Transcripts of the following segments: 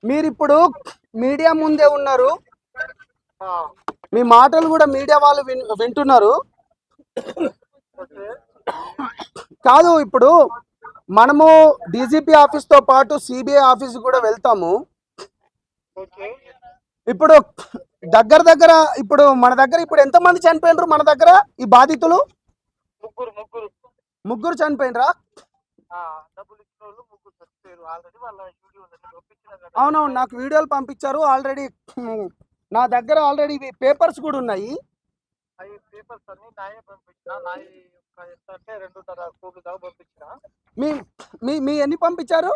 మీరిప్పుడు మీడియా ముందే ఉన్నారు, మీ మాటలు కూడా మీడియా వాళ్ళు వింటున్నారు. కాదు, ఇప్పుడు మనము డీజీపీ ఆఫీస్ తో పాటు సిబిఐ ఆఫీస్ కూడా వెళ్తాము. ఇప్పుడు దగ్గర ఇప్పుడు మన దగ్గర ఇప్పుడు ఎంతమంది చనిపోయినరు? మన దగ్గర ఈ బాధితులు ముగ్గురు చనిపోయినరా? అవునవును, నాకు వీడియోలు పంపించారు ఆల్రెడీ. నా దగ్గర ఆల్రెడీ పేపర్స్ కూడా ఉన్నాయి. పేపర్స్ అన్ని నాయే పంపించిన, నాయి ఎంత అంటే 2.5 కోట్లు దాకా పంపించిన. మీ ఎన్ని పంపించారు?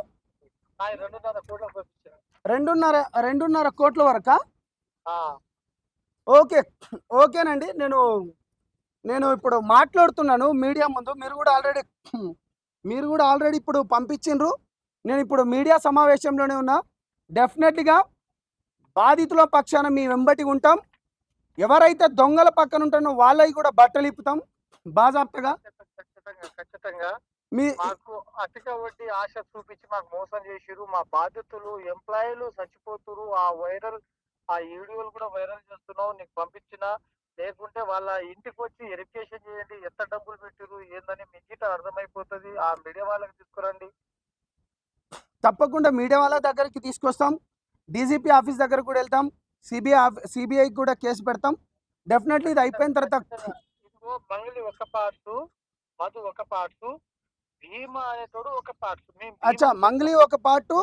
నాయి 2.5 కోట్లు పంపించిన. 2.5 కోట్ల వరకా? ఓకే, ఓకేనండి. నేను ఇప్పుడు మాట్లాడుతున్నాను మీడియా ముందు. మీరు కూడా ఆల్రెడీ ఇప్పుడు పంపించిండ్రు. నేను ఇప్పుడు మీడియా సమావేశంలోనే ఉన్నా. డెఫినెట్లీగా బాధితుల పక్షాన మీ వెంబటి ఉంటాం. ఎవరైతే దొంగల పక్కన ఉంటానో వాళ్ళవి కూడా బట్టలు ఇప్పుతాం బాజాప్తగా. ఖచ్చితంగా మాకు అధిక వడ్డీ ఆశ చూపించి మాకు మోసం చేసిరు. మా బాధితులు ఎంప్లాయీలు చచ్చిపోతురు. ఆ వీడియోలు కూడా వైరల్ చేస్తున్నావు, నీకు పంపించిన. లేకుంటే వాళ్ళ ఇంటికి వచ్చి వెరిఫికేషన్ చేయండి, ఎంత డబ్బులు పెట్టిరు ఏందని మీ గీట అర్థమైపోతుంది. ఆ మీడియా వాళ్ళకి తీసుకురండి. తప్పకుండా మీడియా వాళ్ళ దగ్గరికి తీసుకొస్తాం. డీజీపీ ఆఫీస్ దగ్గర కూడా వెళ్తాం. సిబిఐకి కూడా కేసు పెడతాం. డెఫినెట్లీ ఇది అయిపోయిన తర్వాత ఇదిగో మంగళి ఒక పార్ట్, మధు ఒక పార్ట్, భీమా అనేటోడు ఒక పార్ట్. అచ్చా, మంగళి ఒక పార్ట్,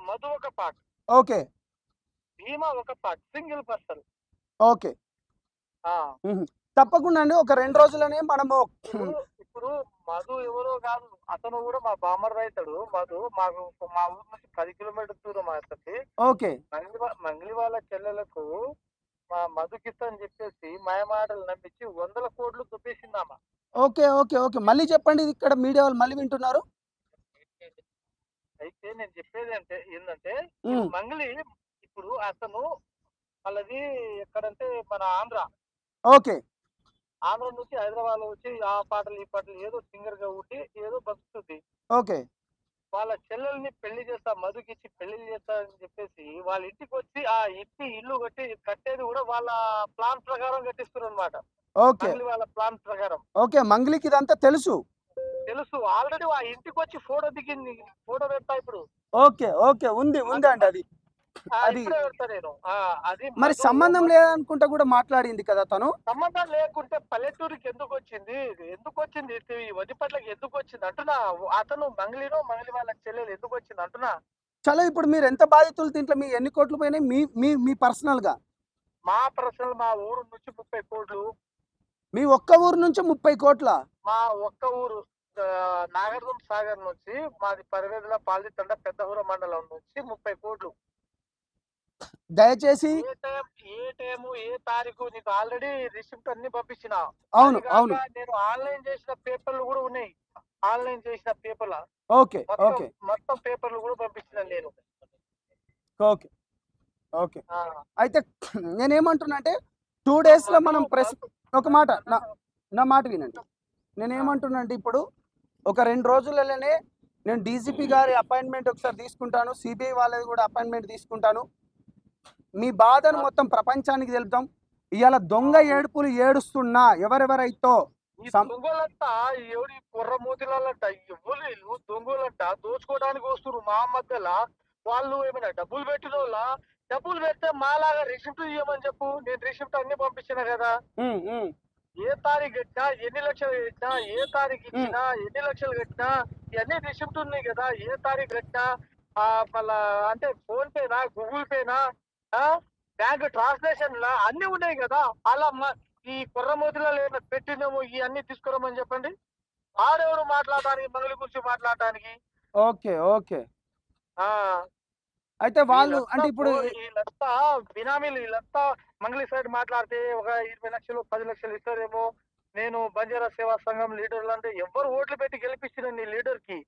మధు ఒక పార్ట్, ఓకే, భీమా ఒక పార్ట్, సింగిల్ పర్సన్. ఓకే, తప్పకుండా అండి. ఒక 2 రోజులనే మనము. ఇప్పుడు మధు ఎవరో కాదు, అతను కూడా మా బామర్ రైతుడు. మధు మాకు మా ఊరు నుంచి 10 కిలోమీటర్ దూరం అవుతుంది. ఓకే, మంగళి వాళ్ళ చెల్లెలకు మా మధుకిస్తా అని చెప్పేసి మాయమాటలు నమ్మించి 100 కోట్లు దుబ్బేసిందామా. ఓకే ఓకే ఓకే మళ్ళీ చెప్పండి, ఇక్కడ మీడియా వాళ్ళు మళ్ళీ వింటున్నారు. అయితే నేను చెప్పేది ఏంటంటే మంగళి ఇప్పుడు అతను వాళ్ళది ఎక్కడంటే మన ఆంధ్ర. ఓకే, ఆంధ్ర నుంచి హైదరాబాద్ లో వచ్చి ఆ పాటలు ఈ పాటలు ఏదో సింగర్ గా ఉండి ఏదో బతుకుతుంది. ఓకే, వాళ్ళ చెల్లెల్ని పెళ్లి చేస్తా, మధుకిచ్చి పెళ్లి చేస్తా అని చెప్పేసి వాళ్ళ ఇంటికి వచ్చి ఆ ఇల్లు కట్టేది కూడా వాళ్ళ ప్లాన్ ప్రకారం కట్టిస్తున్నారు అనమాట. ఓకే, వాళ్ళ ప్లాన్ ప్రకారం. ఓకే, మంగళికి ఇదంతా తెలుసు. ఆల్రెడీ ఆ ఇంటికి వచ్చి ఫోటో దిగింది. ఫోటో పెడతా ఇప్పుడు. ఓకే ఓకే ఉంది అండి. అది అది మరి సంబంధం లేదనుకుంటా కూడా మాట్లాడింది కదా తను. సంబంధం లేకుంటే పల్లెటూరికి ఎందుకు వచ్చింది వదిపట్లకి ఎందుకు వచ్చింది అంటున్నా. అతను మంగళి వాళ్ళ చెల్లెలు ఎందుకు వచ్చింది అంటున్నా. చలో, ఇప్పుడు మీరు ఎంత బాధితులు, దీంట్లో మీ ఎన్ని కోట్లు పోయినాయి? మీ పర్సనల్ గా? మా పర్సనల్ మా ఊరు నుంచి 30 కోట్లు. మీ ఒక్క ఊరు నుంచి 30 కోట్ల? మా ఒక్క ఊరు నాగార్జున సాగర్ నుంచి మాది పరివేదుల పాలితండ పెద్దహూర మండలం నుంచి 30 కోట్లు. దయచేసి ఏ టైము ఏ తారీఖు నీకు ఆల్రెడీ రిసిప్ట్ అన్ని పంపించిన. అవును అవును, నేను ఆన్లైన్ చేసిన పేపర్లు కూడా ఉన్నాయి. ఆన్లైన్ చేసిన పేపర్ల ఓకే ఓకే మొత్తం పేపర్లు కూడా పంపించిన నేను. ఓకే ఓకే అయితే నేనేమంటున్నా అంటే 2 days లో మనం ఒక మాట, నా మాట వినండి. నేనేమంటున్నా అంటే ఇప్పుడు ఒక 2 రోజులలోనే నేను డీజీపీ గారి అపాయింట్మెంట్ ఒకసారి తీసుకుంటాను, సిబిఐ వాళ్ళది కూడా అపాయింట్మెంట్ తీసుకుంటాను. మీ బాధను మొత్తం ప్రపంచానికి తెలుపుతాం. ఇవాళ దొంగ ఏడుపులు ఏడుస్తున్నా ఎవరెవరైతో దొంగలంట, ఎవరి కుర్ర మూతిలంట, ఎవరు దొంగలంట, దోచుకోవడానికి వస్తున్నారు మా మధ్యలో. వాళ్ళు ఏమైనా డబ్బులు పెట్టిన వాళ్ళ? డబ్బులు పెడితే మాలాగా రిసిప్ట్ ఇవ్వమని చెప్పు. నేను రిసిప్ట్ అన్ని పంపించిన కదా. ఏ తారీఖు కట్టినా, ఎన్ని లక్షలు కట్టినా, ఏ తారీఖు ఇచ్చినా, ఎన్ని లక్షలు కట్టినా ఇవన్నీ రిసిప్ట్ ఉన్నాయి కదా. ఏ తారీఖు కట్టినా మళ్ళా అంటే ఫోన్ పేనా, గూగుల్ పేనా, బ్యాంక్ ట్రాన్స్లేషన్ లా అన్ని ఉన్నాయి కదా. అలా ఈ కుర్రమూతిలో పెట్టినాము ఇవన్నీ తీసుకురమని చెప్పండి. ఆడెవరు మాట్లాడటానికి, మంగళి గురించి మాట్లాడటానికి? ఓకే ఓకే అయితే వాళ్ళు అంటే ఇప్పుడు వీళ్ళంతా బినామీలు. వీళ్ళంతా మంగళి సైడ్ మాట్లాడితే ఒక 20 లక్షలు 10 లక్షలు ఇస్తారేమో. నేను బంజారా సేవా సంఘం లీడర్లు అంటే ఎవరు ఓట్లు పెట్టి గెలిపించిన నీ లీడర్ కి,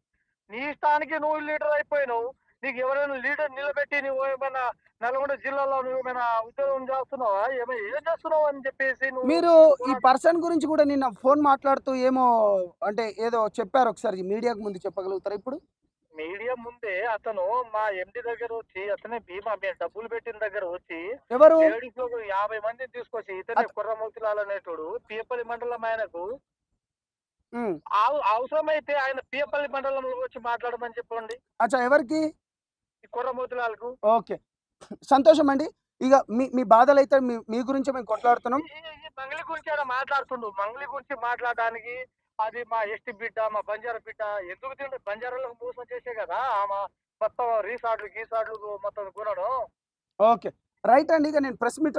నీ ఇష్టానికి నువ్వు లీడర్ అయిపోయినావు. నీకు ఎవరైనా లీడర్ నిలబెట్టి నువ్వు ఏమైనా నల్గొండ జిల్లాలో నువ్వు ఏమైనా ఉద్యోగం చేస్తున్నావా ఏం చేస్తున్నావు అని చెప్పేసి నువ్వు మీరు ఈ పర్సన్ గురించి కూడా నిన్న ఫోన్ మాట్లాడుతూ ఏమో అంటే ఏదో చెప్పారు, ఒకసారి మీడియాకు ముందు చెప్పగలుగుతారా ఇప్పుడు? మీడియా ముందే అతను మా ఎండి దగ్గర వచ్చి అతనే బీమా మేము డబ్బులు పెట్టిన దగ్గర వచ్చి ఎవరు? లేడీస్ 50 మందిని తీసుకొచ్చి ఇతనే కుర్రమూర్తిలాల్ అనేటోడు పీపల్లి మండలం ఆయనకు ఉమ్. అవసరమైతే ఆయన పీపల్లి మండలంలో వచ్చి మాట్లాడమని చెప్పండి అచ్చా, ఎవరికి? ఈ కుర్రమూర్తిలాల్కు. ఓకే, సంతోషం అండి. ఇక మీ బాధలు అయితే మీ గురించి మేము కొట్లాడుతున్నాం. ఈ మంగళి గురించి ఆయన మాట్లాడుతుండు. మంగళి గురించి మాట్లాడడానికి అది మా ఎస్టీ బిడ్డ మా బంజారా బిడ్డ ఎందుకు తింటే బంజారాలకు మోసం చేసే కదా ఆమె మొత్తం రీసార్ట్లు గీసార్ట్లు మొత్తం కొనడం. ఓకే, రైట్ అండి. ఇక నేను ప్రెస్ మీట్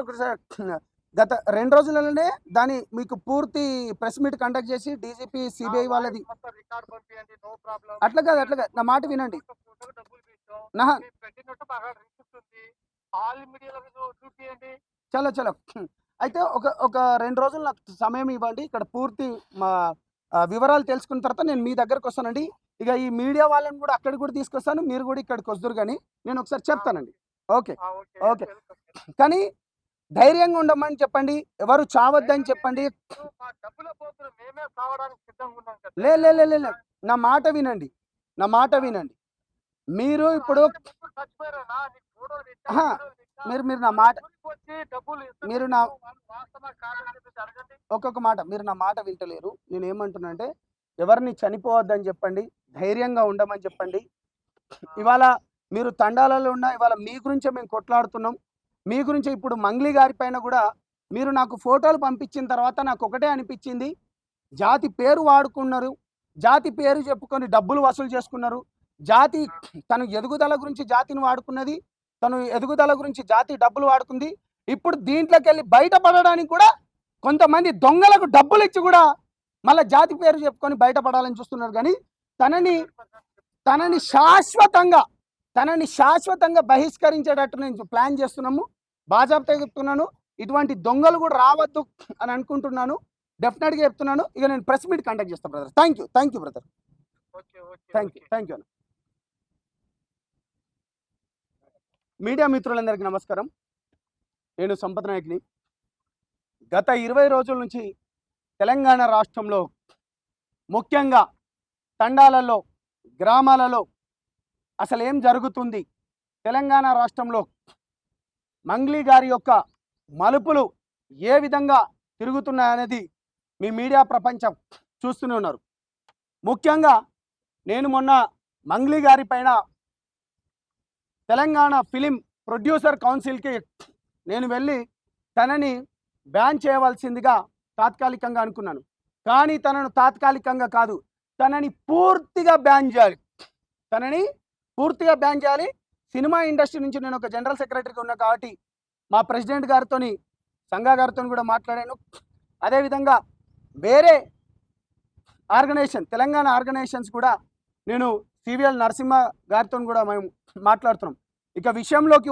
గత 2 రోజులలోనే దాని మీకు పూర్తి ప్రెస్ మీట్ కండక్ట్ చేసి డీజీపీ సిబిఐ వాళ్ళది మొత్తం రికార్డ్ పంపియండి, నో ప్రాబ్లం. అట్లా కాదు, నా మాట వినండి. డబ్బులు పెట్టాం నా పెట్టినట్టు బాగా రిసిప్ట్ ఉంది, ఆల్ మీడియాలో చూపియండి. చలో అయితే ఒక 2 రోజులు నాకు సమయం ఇవ్వండి. ఇక్కడ పూర్తి మా వివరాలు తెలుసుకున్న తర్వాత నేను మీ దగ్గరకు వస్తానండి. ఇక ఈ మీడియా వాళ్ళని కూడా అక్కడికి కూడా తీసుకొస్తాను, మీరు కూడా ఇక్కడికి వస్తారు. కానీ నేను ఒకసారి చెప్తానండి. ఓకే ఓకే, కానీ ధైర్యంగా ఉండమని చెప్పండి, ఎవరు చావద్దని చెప్పండి. డబ్బుల పోతున్నా మేమే చావడానికి సిద్ధంగా ఉన్నాం కదా. లే, నా మాట వినండి, నా మాట వినండి. మీరు ఇప్పుడు ఆహా, మీరు నా మాట మీరు నా ఒక్కొక్క మాట మీరు నా మాట వింటలేరు. నేను ఏమంటున్నా అంటే ఎవరిని చనిపోవద్దని చెప్పండి, ధైర్యంగా ఉండమని చెప్పండి. ఇవాళ మీరు తండాలలో ఉన్న ఇవాళ మీ గురించే మేము కొట్లాడుతున్నాం. మీ గురించి ఇప్పుడు మంగ్లీ గారి పైన కూడా మీరు నాకు ఫోటోలు పంపించిన తర్వాత నాకు ఒకటే అనిపించింది, జాతి పేరు వాడుకున్నారు, జాతి పేరు చెప్పుకొని డబ్బులు వసూలు చేసుకున్నారు. జాతి తను ఎదుగుదల గురించి జాతిని వాడుకున్నది, తను ఎదుగుదల గురించి జాతి డబ్బులు వాడుకుంది. ఇప్పుడు దీంట్లోకి వెళ్ళి బయటపడడానికి కూడా కొంతమంది దొంగలకు డబ్బులు ఇచ్చి కూడా మళ్ళీ జాతి పేరు చెప్పుకొని బయటపడాలని చూస్తున్నారు. కానీ తనని శాశ్వతంగా బహిష్కరించేటట్టు నేను ప్లాన్ చేస్తున్నాము. బాజాబ్తా చెప్తున్నాను, ఇటువంటి దొంగలు కూడా రావద్దు అని అనుకుంటున్నాను. డెఫినెట్గా చెప్తున్నాను. ఇక నేను ప్రెస్ మీట్ కండక్ట్ చేస్తాను brother. Thank you brother. Thank you అన్న. మీడియా మిత్రులందరికీ నమస్కారం. నేను సంపత్ నాయక్ని. గత 20 రోజుల నుంచి తెలంగాణ రాష్ట్రంలో ముఖ్యంగా తండాలలో గ్రామాలలో అసలు ఏం జరుగుతుంది, తెలంగాణ రాష్ట్రంలో మంగ్లీ గారి యొక్క మలుపులు ఏ విధంగా తిరుగుతున్నాయనేది మీ మీడియా ప్రపంచం చూస్తూనే ఉన్నారు. ముఖ్యంగా నేను మొన్న మంగ్లీ గారి పైన తెలంగాణ ఫిలిం ప్రొడ్యూసర్ కౌన్సిల్కి నేను వెళ్ళి తనని బ్యాన్ చేయవలసిందిగా తాత్కాలికంగా అనుకున్నాను. కానీ తనను తాత్కాలికంగా కాదు, తనని పూర్తిగా బ్యాన్ చేయాలి. సినిమా ఇండస్ట్రీ నుంచి నేను ఒక జనరల్ సెక్రటరీగా ఉన్నా కాబట్టి మా ప్రెసిడెంట్ గారితో సంగా గారితో కూడా మాట్లాడాను. అదేవిధంగా వేరే తెలంగాణ ఆర్గనైజేషన్స్ కూడా నేను సివిఎల్ నరసింహ గారితో కూడా మేము మాట్లాడుతున్నాం. ఇక విషయంలోకి